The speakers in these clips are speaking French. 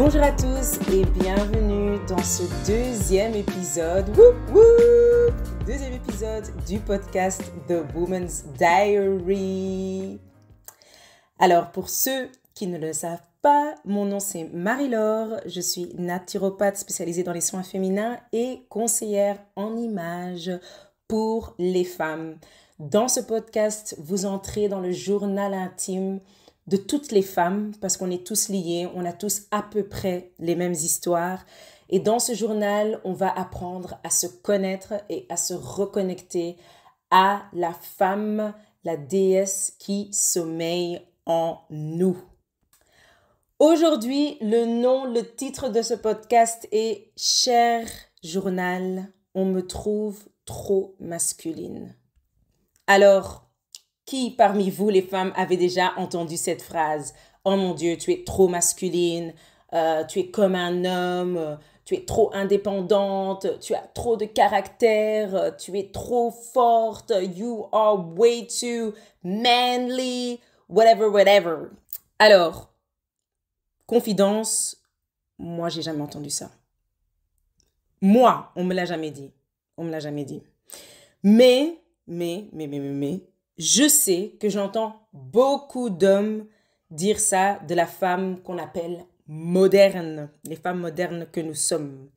Bonjour à tous et bienvenue dans ce deuxième épisode, deuxième épisode du podcast The Woman's Diary. Alors pour ceux qui ne le savent pas, mon nom c'est Marie-Laure, je suis naturopathe spécialisée dans les soins féminins et conseillère en images pour les femmes. Dans ce podcast, vous entrez dans le journal intime de toutes les femmes, parce qu'on est tous liés, on a tous à peu près les mêmes histoires. Et dans ce journal, on va apprendre à se connaître et à se reconnecter à la femme, la déesse qui sommeille en nous. Aujourd'hui, le titre de ce podcast est « Cher journal, on me trouve trop masculine ». Alors, qui parmi vous, les femmes, avez déjà entendu cette phrase? « Oh mon Dieu, tu es trop masculine, tu es comme un homme, tu es trop indépendante, tu as trop de caractère, tu es trop forte, you are way too manly, whatever. » Alors, confidence, moi, j'ai jamais entendu ça. Moi, on me l'a jamais dit. On me l'a jamais dit. Mais, je sais que j'entends beaucoup d'hommes dire ça de la femme qu'on appelle moderne, les femmes modernes que nous sommes,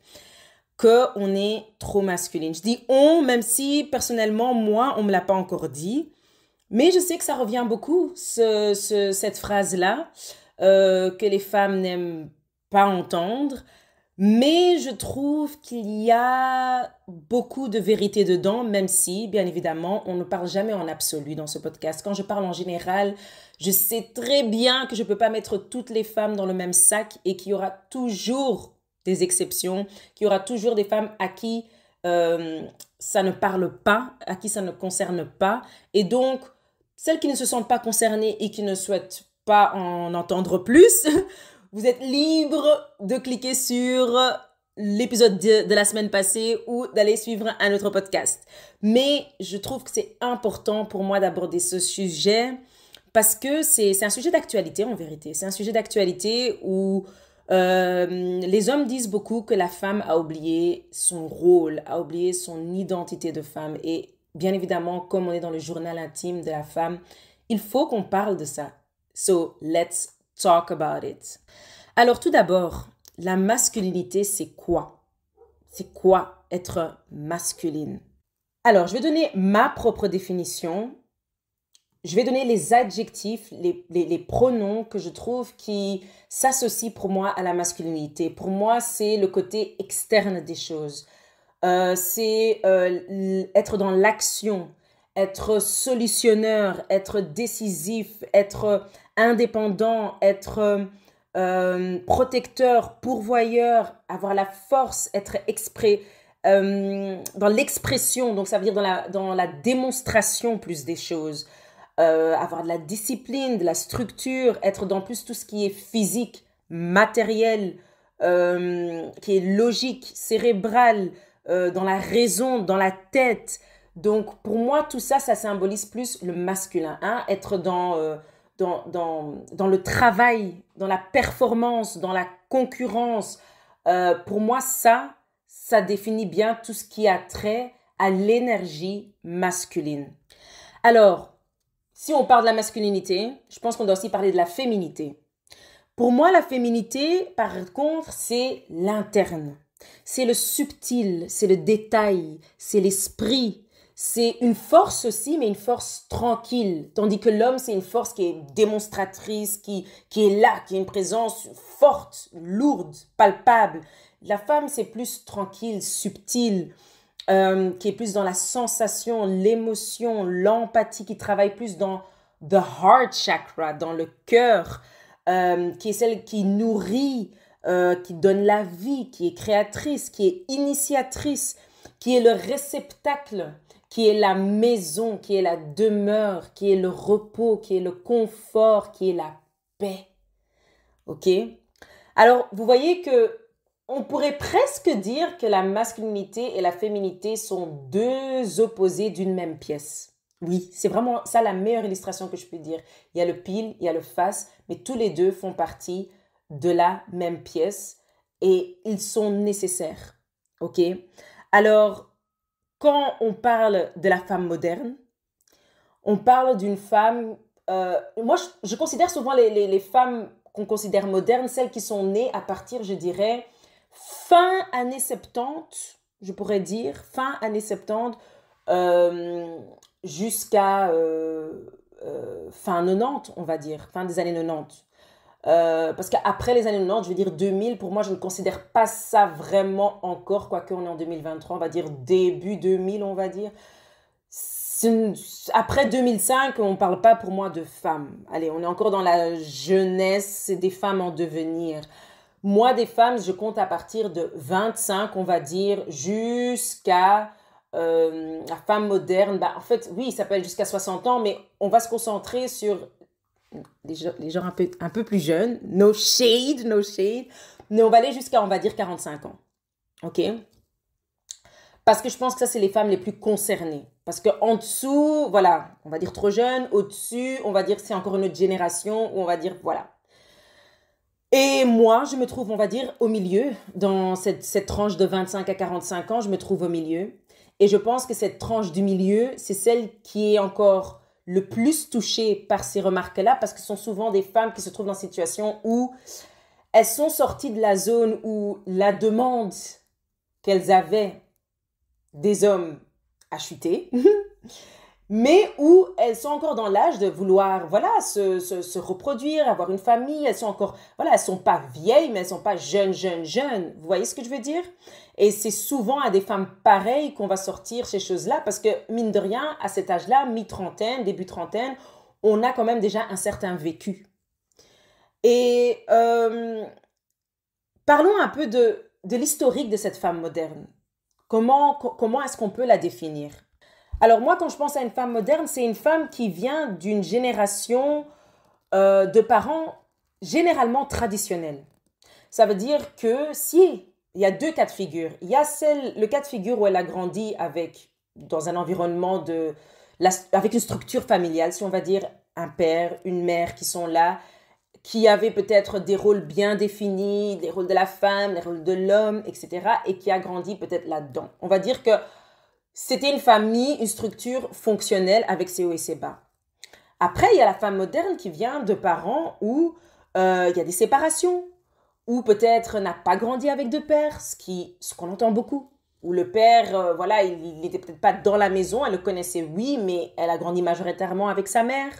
qu'on est trop masculine. Je dis on, même si personnellement, moi, on ne me l'a pas encore dit, mais je sais que ça revient beaucoup, cette phrase-là, que les femmes n'aiment pas entendre. Mais je trouve qu'il y a beaucoup de vérité dedans, même si, bien évidemment, on ne parle jamais en absolu dans ce podcast. Quand je parle en général, je sais très bien que je ne peux pas mettre toutes les femmes dans le même sac et qu'il y aura toujours des exceptions, qu'il y aura toujours des femmes à qui ça ne parle pas, à qui ça ne concerne pas. Et donc, celles qui ne se sentent pas concernées et qui ne souhaitent pas en entendre plus, vous êtes libre de cliquer sur l'épisode de la semaine passée ou d'aller suivre un autre podcast. Mais je trouve que c'est important pour moi d'aborder ce sujet parce que c'est un sujet d'actualité en vérité. C'est un sujet d'actualité où les hommes disent beaucoup que la femme a oublié son rôle, a oublié son identité de femme. Et bien évidemment, comme on est dans le journal intime de la femme, il faut qu'on parle de ça. So, let's talk about it. Alors tout d'abord, la masculinité, c'est quoi? C'est quoi être masculine? Alors, je vais donner ma propre définition. Je vais donner les adjectifs, les pronoms que je trouve qui s'associent pour moi à la masculinité. Pour moi, c'est le côté externe des choses. C'est être dans l'action, être solutionneur, être décisif, être indépendant, être protecteur, pourvoyeur, avoir la force, être dans l'expression, donc ça veut dire dans la démonstration plus des choses, avoir de la discipline, de la structure, être dans plus tout ce qui est physique, matériel, qui est logique, cérébral, dans la raison, dans la tête. Donc pour moi, tout ça, ça symbolise plus le masculin, hein? Être dans le travail, dans la performance, dans la concurrence. Pour moi, ça définit bien tout ce qui a trait à l'énergie masculine. Alors, si on parle de la masculinité, je pense qu'on doit aussi parler de la féminité. Pour moi, la féminité, par contre, c'est l'interne. C'est le subtil, c'est le détail, c'est l'esprit. C'est une force aussi, mais une force tranquille. Tandis que l'homme, c'est une force qui est démonstratrice, qui est là, qui a une présence forte, lourde, palpable. La femme, c'est plus tranquille, subtile, qui est plus dans la sensation, l'émotion, l'empathie, qui travaille plus dans the heart chakra, dans le cœur, qui est celle qui nourrit, qui donne la vie, qui est créatrice, qui est initiatrice, qui est le réceptacle, qui est la maison, qui est la demeure, qui est le repos, qui est le confort, qui est la paix. Ok? Alors, vous voyez que on pourrait presque dire que la masculinité et la féminité sont deux opposés d'une même pièce. Oui, c'est vraiment ça la meilleure illustration que je peux dire. Il y a le pile, il y a le face, mais tous les deux font partie de la même pièce et ils sont nécessaires. OK? Alors, quand on parle de la femme moderne, on parle d'une femme... moi, je considère souvent les femmes qu'on considère modernes, celles qui sont nées à partir, je dirais, fin années 70, je pourrais dire, fin années 70 euh, jusqu'à fin 90, on va dire, fin des années 90. Parce qu'après les années 90, je veux dire 2000, pour moi, je ne considère pas ça vraiment encore, quoique on est en 2023, on va dire début 2000, on va dire. Après 2005, on ne parle pas pour moi de femmes. Allez, on est encore dans la jeunesse des femmes en devenir. Moi, des femmes, je compte à partir de 25, on va dire, jusqu'à la femme moderne. Bah, en fait, oui, ça peut être jusqu'à 60 ans, mais on va se concentrer sur les gens un peu plus jeunes. No shade, no shade. Mais on va aller jusqu'à, on va dire, 45 ans. OK? Parce que je pense que ça, c'est les femmes les plus concernées. Parce qu'en dessous, voilà, on va dire trop jeune. Au-dessus, on va dire c'est encore une autre génération. Où on va dire, voilà. Et moi, je me trouve, on va dire, au milieu. Dans cette tranche de 25 à 45 ans, je me trouve au milieu. Et je pense que cette tranche du milieu, c'est celle qui est encore le plus touchée par ces remarques-là. Parce que ce sont souvent des femmes qui se trouvent dans une situation où elles sont sorties de la zone où la demande qu'elles avaient des hommes à chuter, mais où elles sont encore dans l'âge de vouloir, voilà, se reproduire, avoir une famille. Elles sont encore, voilà, elles sont pas vieilles, mais elles sont pas jeunes. Vous voyez ce que je veux dire? Et c'est souvent à des femmes pareilles qu'on va sortir ces choses-là, parce que mine de rien, à cet âge-là, mi-trentaine, début trentaine, on a quand même déjà un certain vécu. Et parlons un peu de l'historique de cette femme moderne. Comment est-ce qu'on peut la définir? Alors moi, quand je pense à une femme moderne, c'est une femme qui vient d'une génération de parents généralement traditionnels. Ça veut dire que si il y a deux cas de figure, il y a le cas de figure où elle a grandi dans un environnement avec une structure familiale, si on va dire un père, une mère qui sont là, qui avaient peut-être des rôles bien définis, des rôles de la femme, des rôles de l'homme, etc., et qui a grandi peut-être là-dedans. On va dire que c'était une famille, une structure fonctionnelle avec ses hauts et ses bas. Après, il y a la femme moderne qui vient de parents où il y a des séparations, ou peut-être n'a pas grandi avec deux pères, ce qu'on entend beaucoup. Où le père, voilà, il n'était peut-être pas dans la maison, elle le connaissait, oui, mais elle a grandi majoritairement avec sa mère.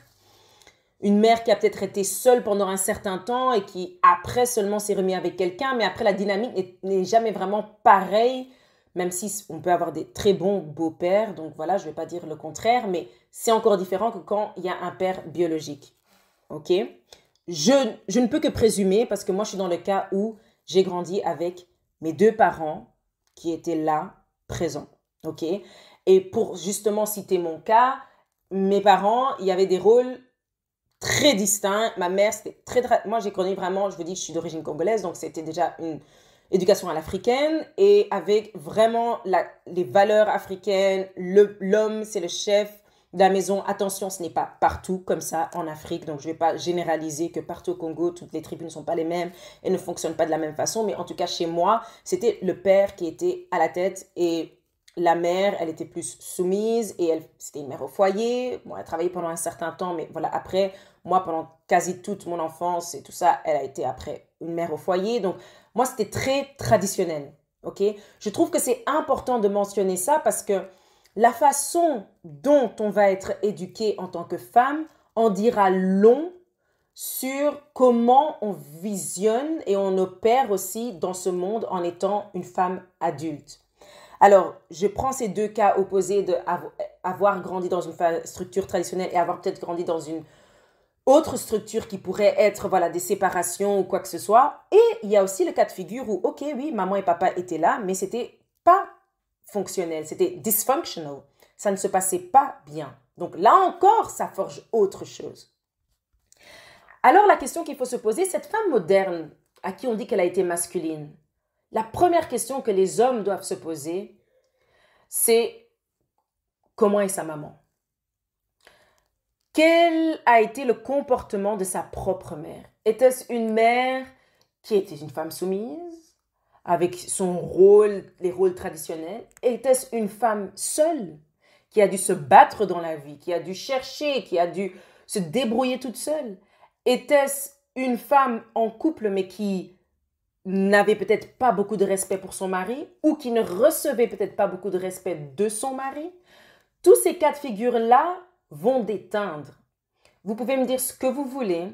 Une mère qui a peut-être été seule pendant un certain temps et qui après seulement s'est remis avec quelqu'un, mais après la dynamique n'est jamais vraiment pareille, même si on peut avoir des très bons beaux-pères, donc voilà, je ne vais pas dire le contraire, mais c'est encore différent que quand il y a un père biologique. Ok? Je ne peux que présumer, parce que moi je suis dans le cas où j'ai grandi avec mes deux parents qui étaient là, présents. Ok? Et pour justement citer mon cas, mes parents, il y avait des rôles très distincts. Ma mère, c'était moi, j'ai connu vraiment, je vous dis, je suis d'origine congolaise, donc c'était déjà une éducation à l'africaine et avec vraiment les valeurs africaines. L'homme, c'est le chef de la maison. Attention, ce n'est pas partout comme ça en Afrique, donc je ne vais pas généraliser que partout au Congo, toutes les tribus ne sont pas les mêmes et ne fonctionnent pas de la même façon, mais en tout cas, chez moi, c'était le père qui était à la tête et la mère, elle était plus soumise et c'était une mère au foyer. Bon, elle a travaillé pendant un certain temps, mais voilà, après, moi, pendant quasi toute mon enfance et tout ça, elle a été après une mère au foyer. Donc, moi, c'était très traditionnel, ok? Je trouve que c'est important de mentionner ça parce que la façon dont on va être éduqué en tant que femme en dira long sur comment on visionne et on opère aussi dans ce monde en étant une femme adulte. Alors, je prends ces deux cas opposés d'avoir grandi dans une structure traditionnelle et avoir peut-être grandi dans une autre structure qui pourrait être voilà, des séparations ou quoi que ce soit. Et il y a aussi le cas de figure où, ok, oui, maman et papa étaient là, mais c'était pas fonctionnel, c'était dysfunctional. Ça ne se passait pas bien. Donc là encore, ça forge autre chose. Alors la question qu'il faut se poser, cette femme moderne à qui on dit qu'elle a été masculine, la première question que les hommes doivent se poser, c'est comment est sa maman? Quel a été le comportement de sa propre mère? Était-ce une mère qui était une femme soumise, avec son rôle, les rôles traditionnels? Était-ce une femme seule, qui a dû se battre dans la vie, qui a dû chercher, qui a dû se débrouiller toute seule? Était-ce une femme en couple, mais qui n'avait peut-être pas beaucoup de respect pour son mari, ou qui ne recevait peut-être pas beaucoup de respect de son mari? Tous ces cas de figure-là vont déteindre. Vous pouvez me dire ce que vous voulez.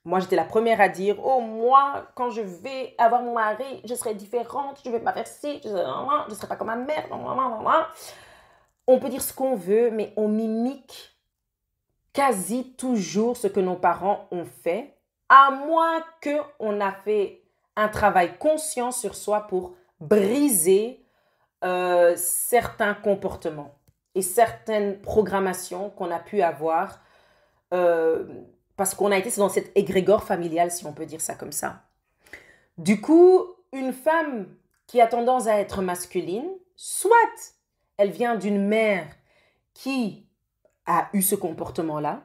Moi, j'étais la première à dire, oh, moi, quand je vais avoir mon mari, je serai différente, je ne vais pas faire ci, je ne serai pas comme ma mère. On peut dire ce qu'on veut, mais on mimique quasi toujours ce que nos parents ont fait, à moins qu'on a fait un travail conscient sur soi pour briser certains comportements et certaines programmations qu'on a pu avoir parce qu'on a été dans cette égrégore familiale, si on peut dire ça comme ça. Du coup, une femme qui a tendance à être masculine, soit elle vient d'une mère qui a eu ce comportement-là,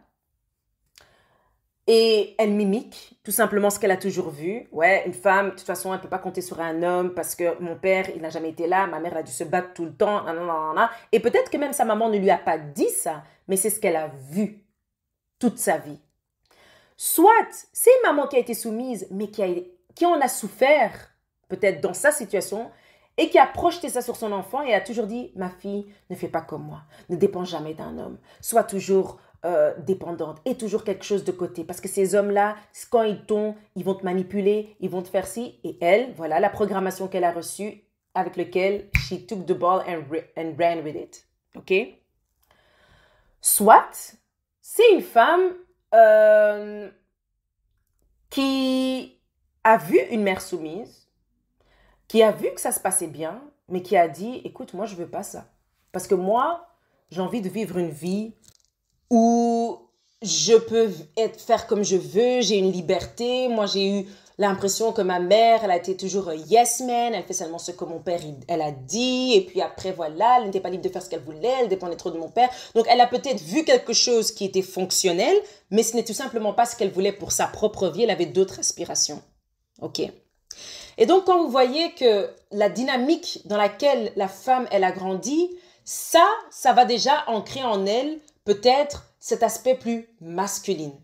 et elle mimique tout simplement ce qu'elle a toujours vu. Ouais, une femme, de toute façon, elle ne peut pas compter sur un homme parce que mon père, il n'a jamais été là, ma mère, elle a dû se battre tout le temps. Nanana. Et peut-être que même sa maman ne lui a pas dit ça, mais c'est ce qu'elle a vu toute sa vie. Soit c'est une maman qui a été soumise, mais qui en a souffert, peut-être dans sa situation, et qui a projeté ça sur son enfant et a toujours dit, ma fille, ne fais pas comme moi, ne dépends jamais d'un homme, sois toujours dépendante et toujours quelque chose de côté. Parce que ces hommes-là, quand ils t'ont, ils vont te manipuler, ils vont te faire ci. Et elle, voilà la programmation qu'elle a reçue avec laquelle she took the ball and ran with it. OK? Soit, c'est une femme qui a vu une mère soumise, qui a vu que ça se passait bien, mais qui a dit, écoute, moi, je ne veux pas ça. Parce que moi, j'ai envie de vivre une vie où je peux faire comme je veux, j'ai une liberté. Moi, j'ai eu l'impression que ma mère, elle a été toujours un yes man, elle fait seulement ce que mon père, elle a dit, et puis après, voilà, elle n'était pas libre de faire ce qu'elle voulait, elle dépendait trop de mon père. Donc, elle a peut-être vu quelque chose qui était fonctionnel, mais ce n'est tout simplement pas ce qu'elle voulait pour sa propre vie, elle avait d'autres aspirations. OK? Et donc, quand vous voyez que la dynamique dans laquelle la femme, elle a grandi, ça va déjà ancrer en elle peut-être cet aspect plus masculine.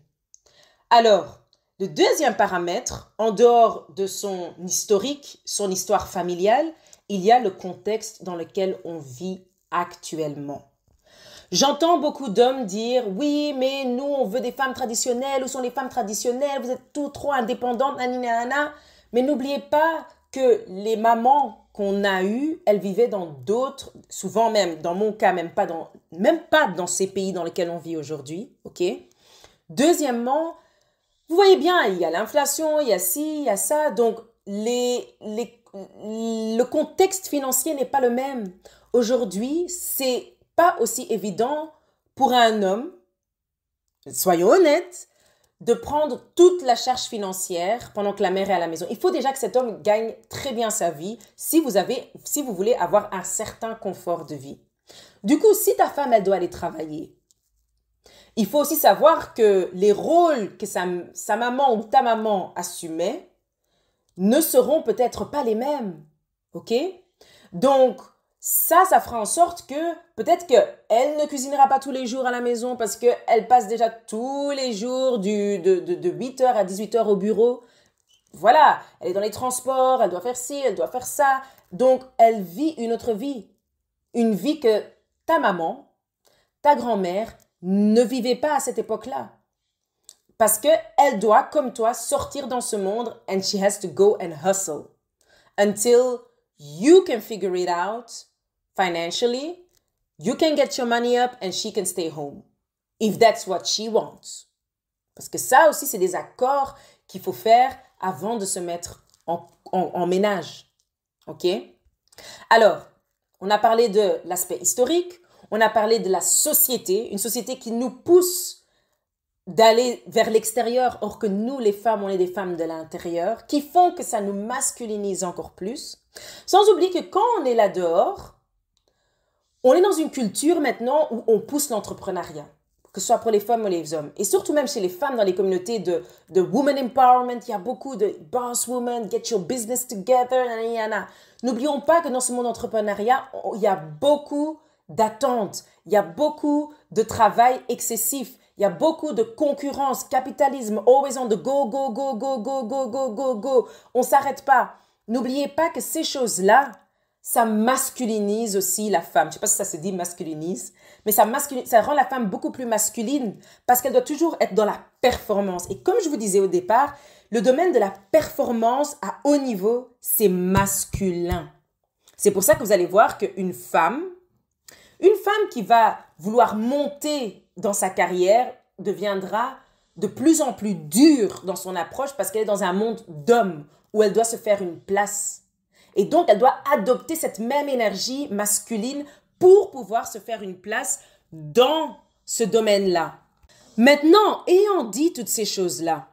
Alors, le deuxième paramètre, en dehors de son historique, son histoire familiale, il y a le contexte dans lequel on vit actuellement. J'entends beaucoup d'hommes dire « Oui, mais nous, on veut des femmes traditionnelles. Où sont les femmes traditionnelles? Vous êtes tout trop indépendantes. Nanana. » Mais n'oubliez pas que les mamans qu'on a eues, elles vivaient dans d'autres, souvent même, dans mon cas, même pas dans ces pays dans lesquels on vit aujourd'hui. Ok. Deuxièmement, vous voyez bien, il y a l'inflation, il y a ci, il y a ça. Donc, le contexte financier n'est pas le même. Aujourd'hui, c'est pas aussi évident pour un homme, soyons honnêtes, de prendre toute la charge financière pendant que la mère est à la maison. Il faut déjà que cet homme gagne très bien sa vie si vous voulez avoir un certain confort de vie. Du coup, si ta femme, elle doit aller travailler, il faut aussi savoir que les rôles que sa maman ou ta maman assumait ne seront peut-être pas les mêmes. OK? Donc, ça fera en sorte que peut-être qu'elle ne cuisinera pas tous les jours à la maison parce qu'elle passe déjà tous les jours de 8h à 18h au bureau. Voilà, elle est dans les transports, elle doit faire ci, elle doit faire ça. Donc, elle vit une autre vie. Une vie que ta maman, ta grand-mère ne vivait pas à cette époque-là. Parce qu'elle doit, comme toi, sortir dans ce monde and she has to go and hustle until you can figure it out financially, you can get your money up and she can stay home. If that's what she wants. Parce que ça aussi, c'est des accords qu'il faut faire avant de se mettre en ménage. OK? Alors, on a parlé de l'aspect historique, on a parlé de la société, une société qui nous pousse d'aller vers l'extérieur, or que nous, les femmes, on est des femmes de l'intérieur, qui font que ça nous masculinise encore plus. Sans oublier que quand on est là dehors, on est dans une culture maintenant où on pousse l'entrepreneuriat. que ce soit pour les femmes ou les hommes. Et surtout même chez les femmes dans les communautés de woman empowerment, il y a beaucoup de boss woman, get your business together, nanana. N'oublions pas que dans ce monde d'entrepreneuriat, il y a beaucoup d'attentes, il y a beaucoup de travail excessif, il y a beaucoup de concurrence, capitalisme, always on the go, go, go, go, go, go, go, go, go. On ne s'arrête pas. N'oubliez pas que ces choses-là, ça masculinise aussi la femme. Je ne sais pas si ça se dit masculinise, mais ça rend la femme beaucoup plus masculine parce qu'elle doit toujours être dans la performance. Et comme je vous disais au départ, le domaine de la performance à haut niveau, c'est masculin. C'est pour ça que vous allez voir qu'une femme qui va vouloir monter dans sa carrière deviendra de plus en plus dure dans son approche parce qu'elle est dans un monde d'hommes où elle doit se faire une place. Et donc, elle doit adopter cette même énergie masculine pour pouvoir se faire une place dans ce domaine-là. Maintenant, ayant dit toutes ces choses-là,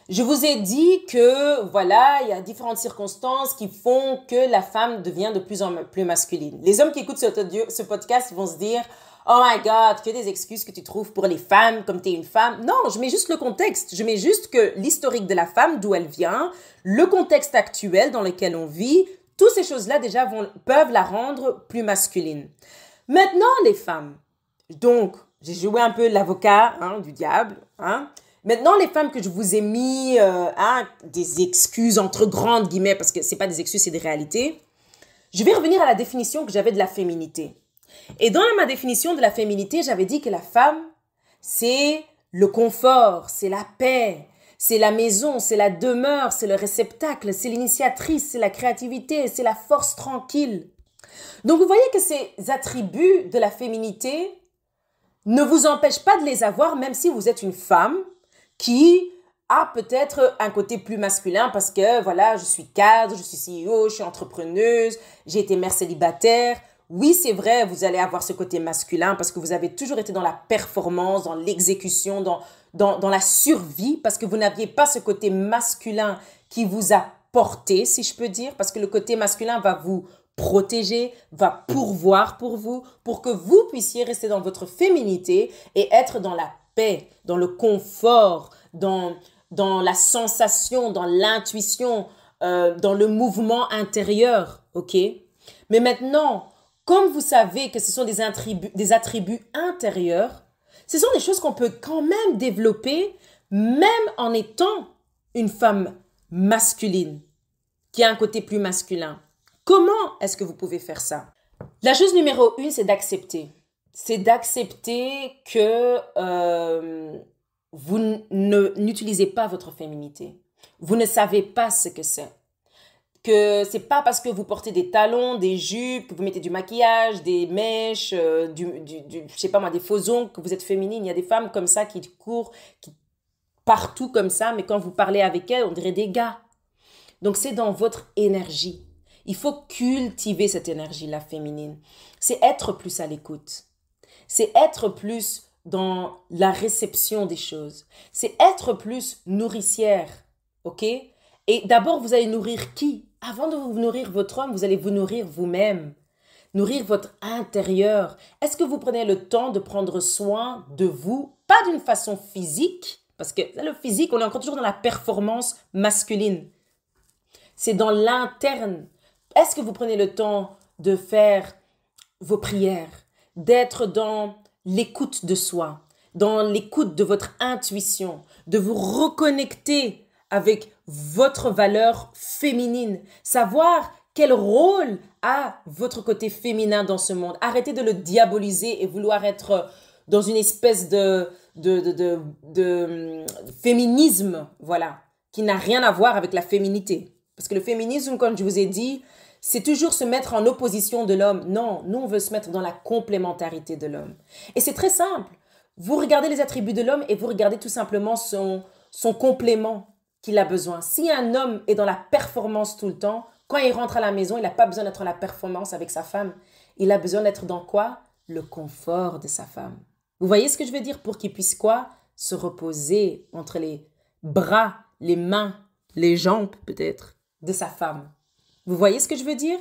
je vous ai dit que, voilà, il y a différentes circonstances qui font que la femme devient de plus en plus masculine. Les hommes qui écoutent ce podcast vont se dire « Oh my God, que des excuses que tu trouves pour les femmes comme tu es une femme. » Non, je mets juste le contexte. Je mets juste que l'historique de la femme, d'où elle vient, le contexte actuel dans lequel on vit, toutes ces choses-là déjà peuvent la rendre plus masculine. Maintenant, les femmes. Donc, j'ai joué un peu l'avocat du diable. Maintenant, les femmes que je vous ai mis des excuses entre grandes guillemets, parce que ce n'est pas des excuses, c'est des réalités, je vais revenir à la définition que j'avais de la féminité. Et dans ma définition de la féminité, j'avais dit que la femme, c'est le confort, c'est la paix, c'est la maison, c'est la demeure, c'est le réceptacle, c'est l'initiatrice, c'est la créativité, c'est la force tranquille. Donc, vous voyez que ces attributs de la féminité ne vous empêchent pas de les avoir, même si vous êtes une femme qui a peut-être un côté plus masculin parce que, voilà, je suis cadre, je suis CEO, je suis entrepreneuse, j'ai été mère célibataire. Oui, c'est vrai, vous allez avoir ce côté masculin parce que vous avez toujours été dans la performance, dans l'exécution, dans la survie parce que vous n'aviez pas ce côté masculin qui vous a porté, si je peux dire, parce que le côté masculin va vous protéger, va pourvoir pour vous, pour que vous puissiez rester dans votre féminité et être dans la paix, dans le confort, dans la sensation, dans l'intuition, dans le mouvement intérieur, ok? Mais maintenant, comme vous savez que ce sont des attributs intérieurs, ce sont des choses qu'on peut quand même développer, même en étant une femme masculine, qui a un côté plus masculin. Comment est-ce que vous pouvez faire ça? La chose numéro 1, c'est d'accepter. C'est d'accepter que vous n'utilisez pas votre féminité. Vous ne savez pas ce que c'est. Que c'est pas parce que vous portez des talons, des jupes, que vous mettez du maquillage, des mèches, je sais pas moi, des faux ongles, que vous êtes féminine. Il y a des femmes comme ça qui courent partout comme ça, mais quand vous parlez avec elles, on dirait des gars. Donc c'est dans votre énergie. Il faut cultiver cette énergie-là féminine. C'est être plus à l'écoute. C'est être plus dans la réception des choses. C'est être plus nourricière, ok? Et d'abord, vous allez nourrir qui? Avant de vous nourrir votre homme, vous allez vous nourrir vous-même. Nourrir votre intérieur. Est-ce que vous prenez le temps de prendre soin de vous? Pas d'une façon physique, parce que le physique, on est encore toujours dans la performance masculine. C'est dans l'interne. Est-ce que vous prenez le temps de faire vos prières, d'être dans l'écoute de soi, dans l'écoute de votre intuition, de vous reconnecter avec votre valeur féminine, savoir quel rôle a votre côté féminin dans ce monde. Arrêtez de le diaboliser et vouloir être dans une espèce de féminisme, voilà, qui n'a rien à voir avec la féminité. Parce que le féminisme, comme je vous ai dit, c'est toujours se mettre en opposition de l'homme. Non, nous, on veut se mettre dans la complémentarité de l'homme. Et c'est très simple. Vous regardez les attributs de l'homme et vous regardez tout simplement son complément qu'il a besoin. Si un homme est dans la performance tout le temps, quand il rentre à la maison, il n'a pas besoin d'être dans la performance avec sa femme. Il a besoin d'être dans quoi? Le confort de sa femme. Vous voyez ce que je veux dire? Pour qu'il puisse quoi? Se reposer entre les bras, les mains, les jambes peut-être de sa femme. Vous voyez ce que je veux dire?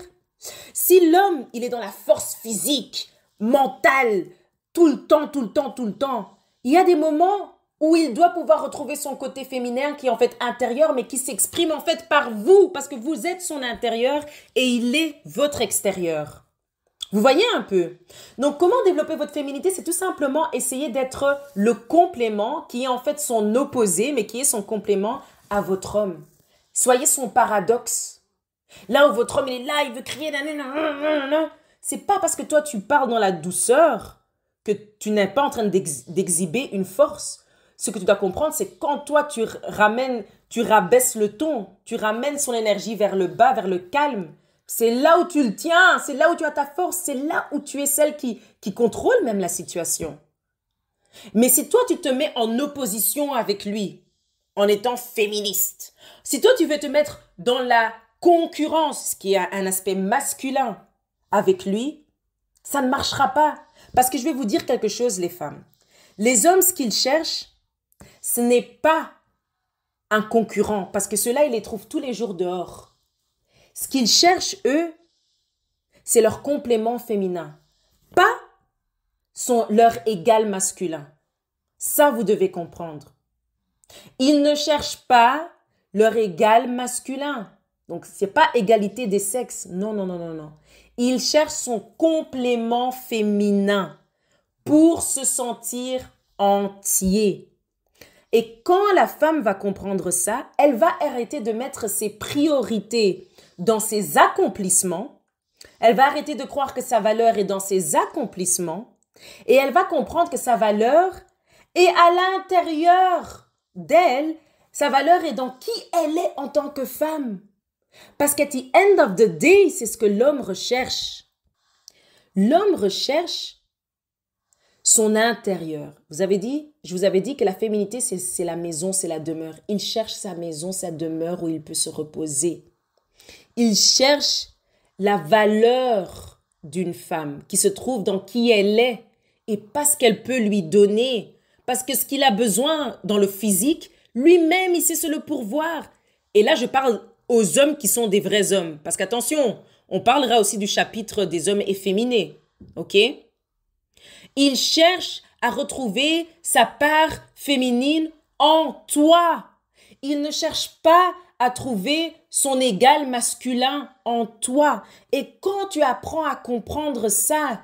Si l'homme, il est dans la force physique, mentale, tout le temps, tout le temps, tout le temps. Il y a des moments où il doit pouvoir retrouver son côté féminin qui est en fait intérieur, mais qui s'exprime en fait par vous, parce que vous êtes son intérieur et il est votre extérieur. Vous voyez un peu? Donc, comment développer votre féminité? C'est tout simplement essayer d'être le complément qui est en fait son opposé, mais qui est son complément à votre homme. Soyez son paradoxe. Là où votre homme il est là, il veut crier, c'est pas parce que toi tu parles dans la douceur que tu n'es pas en train d'exhiber une force. Ce que tu dois comprendre, c'est quand toi tu rabaisses le ton, tu ramènes son énergie vers le bas, vers le calme. C'est là où tu le tiens, c'est là où tu as ta force, c'est là où tu es celle qui contrôle même la situation. Mais si toi tu te mets en opposition avec lui, en étant féministe, si toi tu veux te mettre dans la concurrence, ce qui a un aspect masculin avec lui, ça ne marchera pas. Parce que je vais vous dire quelque chose, les femmes. Les hommes, ce qu'ils cherchent, ce n'est pas un concurrent, parce que ceux-là, ils les trouvent tous les jours dehors. Ce qu'ils cherchent, eux, c'est leur complément féminin, pas leur égal masculin. Ça, vous devez comprendre. Ils ne cherchent pas leur égal masculin. Donc, ce n'est pas égalité des sexes. Non, non, non, non, non. Ils cherchent son complément féminin pour se sentir entier. Et quand la femme va comprendre ça, elle va arrêter de mettre ses priorités dans ses accomplissements. Elle va arrêter de croire que sa valeur est dans ses accomplissements. Et elle va comprendre que sa valeur est à l'intérieur d'elle. Sa valeur est dans qui elle est en tant que femme. Parce qu'à the end of the day, c'est ce que l'homme recherche. L'homme recherche son intérieur. Je vous avais dit que la féminité, c'est la maison, c'est la demeure. Il cherche sa maison, sa demeure où il peut se reposer. Il cherche la valeur d'une femme qui se trouve dans qui elle est et pas ce qu'elle peut lui donner. Parce que ce qu'il a besoin dans le physique, lui-même, il sait se le pourvoir. Et là, je parle aux hommes qui sont des vrais hommes. Parce qu'attention, on parlera aussi du chapitre des hommes efféminés. Ok? Il cherche à retrouver sa part féminine en toi. Il ne cherche pas à trouver son égal masculin en toi. Et quand tu apprends à comprendre ça,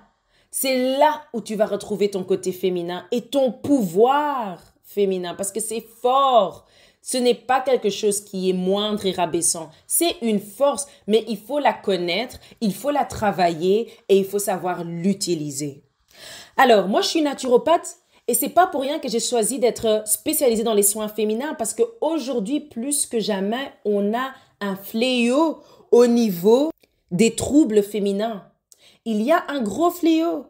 c'est là où tu vas retrouver ton côté féminin et ton pouvoir féminin. Parce que c'est fort. Ce n'est pas quelque chose qui est moindre et rabaissant. C'est une force, mais il faut la connaître, il faut la travailler et il faut savoir l'utiliser. Alors, moi, je suis naturopathe et c'est pas pour rien que j'ai choisi d'être spécialisée dans les soins féminins parce qu'aujourd'hui, plus que jamais, on a un fléau au niveau des troubles féminins. Il y a un gros fléau.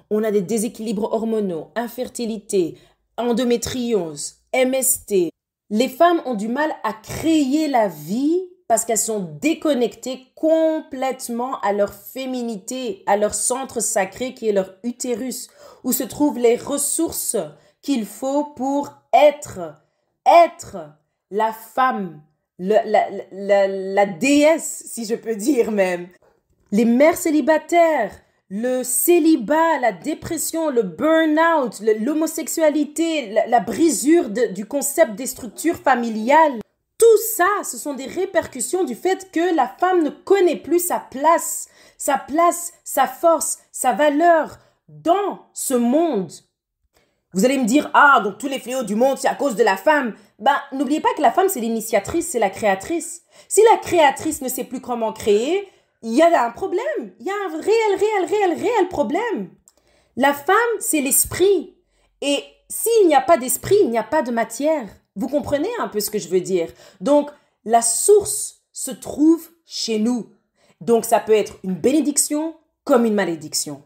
On a des déséquilibres hormonaux, infertilité, endométriose, MST. Les femmes ont du mal à créer la vie parce qu'elles sont déconnectées complètement à leur féminité, à leur centre sacré qui est leur utérus, où se trouvent les ressources qu'il faut pour être la femme, la déesse, si je peux dire même. Les mères célibataires, le célibat, la dépression, le burn-out, l'homosexualité, la brisure du concept des structures familiales. Tout ça, ce sont des répercussions du fait que la femme ne connaît plus sa place, sa force, sa valeur dans ce monde. Vous allez me dire, ah, donc tous les fléaux du monde, c'est à cause de la femme. Ben, n'oubliez pas que la femme, c'est l'initiatrice, c'est la créatrice. Si la créatrice ne sait plus comment créer, il y a un problème. Il y a un réel problème. La femme, c'est l'esprit. Et s'il n'y a pas d'esprit, il n'y a pas de matière. Vous comprenez un peu ce que je veux dire? Donc, la source se trouve chez nous. Donc, ça peut être une bénédiction comme une malédiction.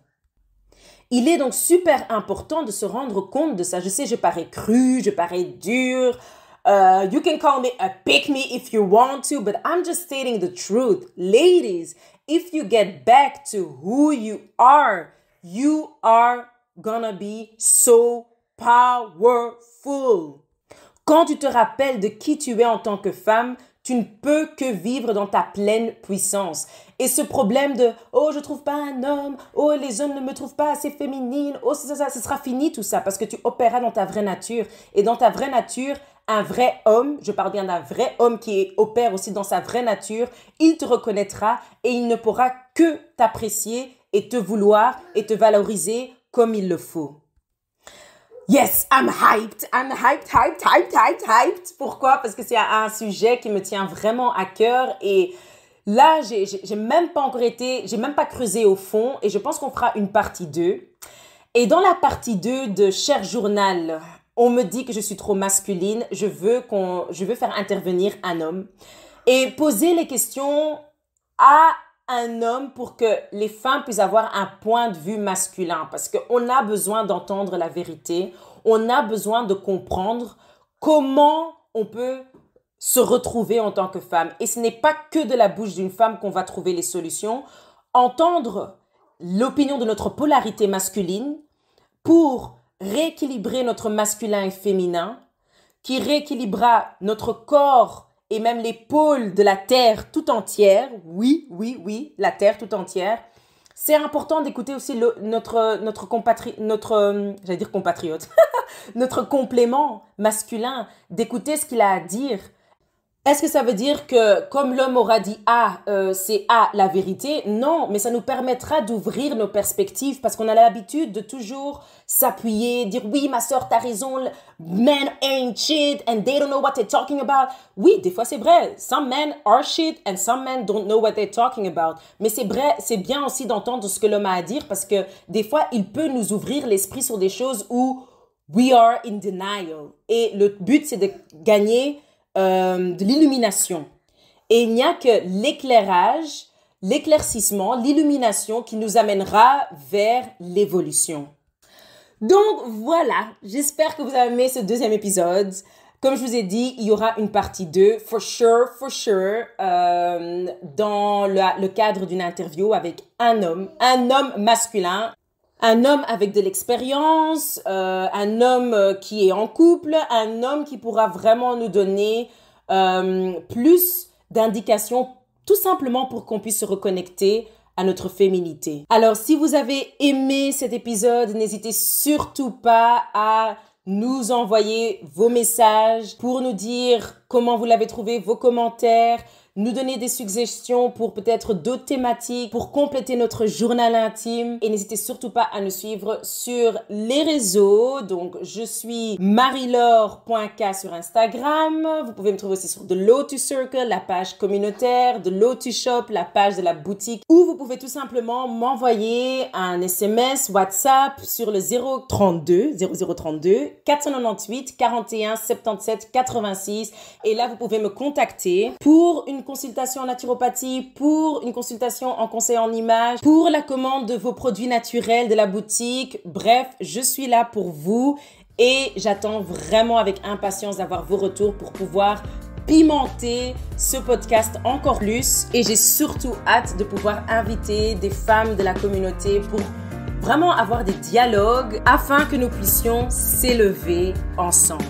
Il est donc super important de se rendre compte de ça. Je sais, je parais cru, je parais dur. You can call me a pick me if you want to, but I'm just stating the truth. Ladies, if you get back to who you are gonna be so powerful. Quand tu te rappelles de qui tu es en tant que femme, tu ne peux que vivre dans ta pleine puissance. Et ce problème de « Oh, je trouve pas un homme. Oh, les hommes ne me trouvent pas assez féminine. Oh, ça, ce sera fini tout ça parce que tu opéreras dans ta vraie nature. Et dans ta vraie nature, un vrai homme, je parle bien d'un vrai homme qui opère aussi dans sa vraie nature, il te reconnaîtra et il ne pourra que t'apprécier et te vouloir et te valoriser comme il le faut. » Yes, I'm hyped. I'm hyped. Pourquoi? Parce que c'est un sujet qui me tient vraiment à cœur et là, j'ai même pas creusé au fond et je pense qu'on fera une partie 2. Et dans la partie 2 de Cher Journal, on me dit que je suis trop masculine, je veux faire intervenir un homme et poser les questions à un homme pour que les femmes puissent avoir un point de vue masculin parce qu'on a besoin d'entendre la vérité, on a besoin de comprendre comment on peut se retrouver en tant que femme. Et ce n'est pas que de la bouche d'une femme qu'on va trouver les solutions. Entendre l'opinion de notre polarité masculine pour rééquilibrer notre masculin et féminin, qui rééquilibrera notre corps et même les pôles de la Terre tout entière. Oui, la Terre tout entière. C'est important d'écouter aussi notre complément masculin, d'écouter ce qu'il a à dire. Est-ce que ça veut dire que comme l'homme aura dit A, c'est A la vérité? Non, mais ça nous permettra d'ouvrir nos perspectives parce qu'on a l'habitude de toujours s'appuyer, dire oui ma soeur t'as raison, men ain't shit and they don't know what they're talking about. Oui, des fois c'est vrai, some men are shit and some men don't know what they're talking about. Mais c'est vrai, c'est bien aussi d'entendre ce que l'homme a à dire parce que des fois il peut nous ouvrir l'esprit sur des choses où we are in denial. Et le but c'est de gagner de l'illumination. Et il n'y a que l'éclairage, l'éclaircissement, l'illumination qui nous amènera vers l'évolution. Donc voilà, j'espère que vous avez aimé ce deuxième épisode. Comme je vous ai dit, il y aura une partie 2, for sure, dans le cadre d'une interview avec un homme masculin. Un homme avec de l'expérience, un homme qui est en couple, un homme qui pourra vraiment nous donner plus d'indications, tout simplement pour qu'on puisse se reconnecter à notre féminité. Alors, si vous avez aimé cet épisode, n'hésitez surtout pas à nous envoyer vos messages pour nous dire comment vous l'avez trouvé, vos commentaires, nous donner des suggestions pour peut-être d'autres thématiques, pour compléter notre journal intime. Et n'hésitez surtout pas à nous suivre sur les réseaux. Donc, je suis marilore.k sur Instagram. Vous pouvez me trouver aussi sur The Lotus Circle, la page communautaire, The Lotus Shop, la page de la boutique. Ou vous pouvez tout simplement m'envoyer un SMS WhatsApp sur le 032 498 41 77 86. Et là, vous pouvez me contacter pour une consultation en naturopathie, pour une consultation en conseil en images, pour la commande de vos produits naturels de la boutique. Bref, je suis là pour vous et j'attends vraiment avec impatience d'avoir vos retours pour pouvoir pimenter ce podcast encore plus. Et j'ai surtout hâte de pouvoir inviter des femmes de la communauté pour vraiment avoir des dialogues afin que nous puissions s'élever ensemble.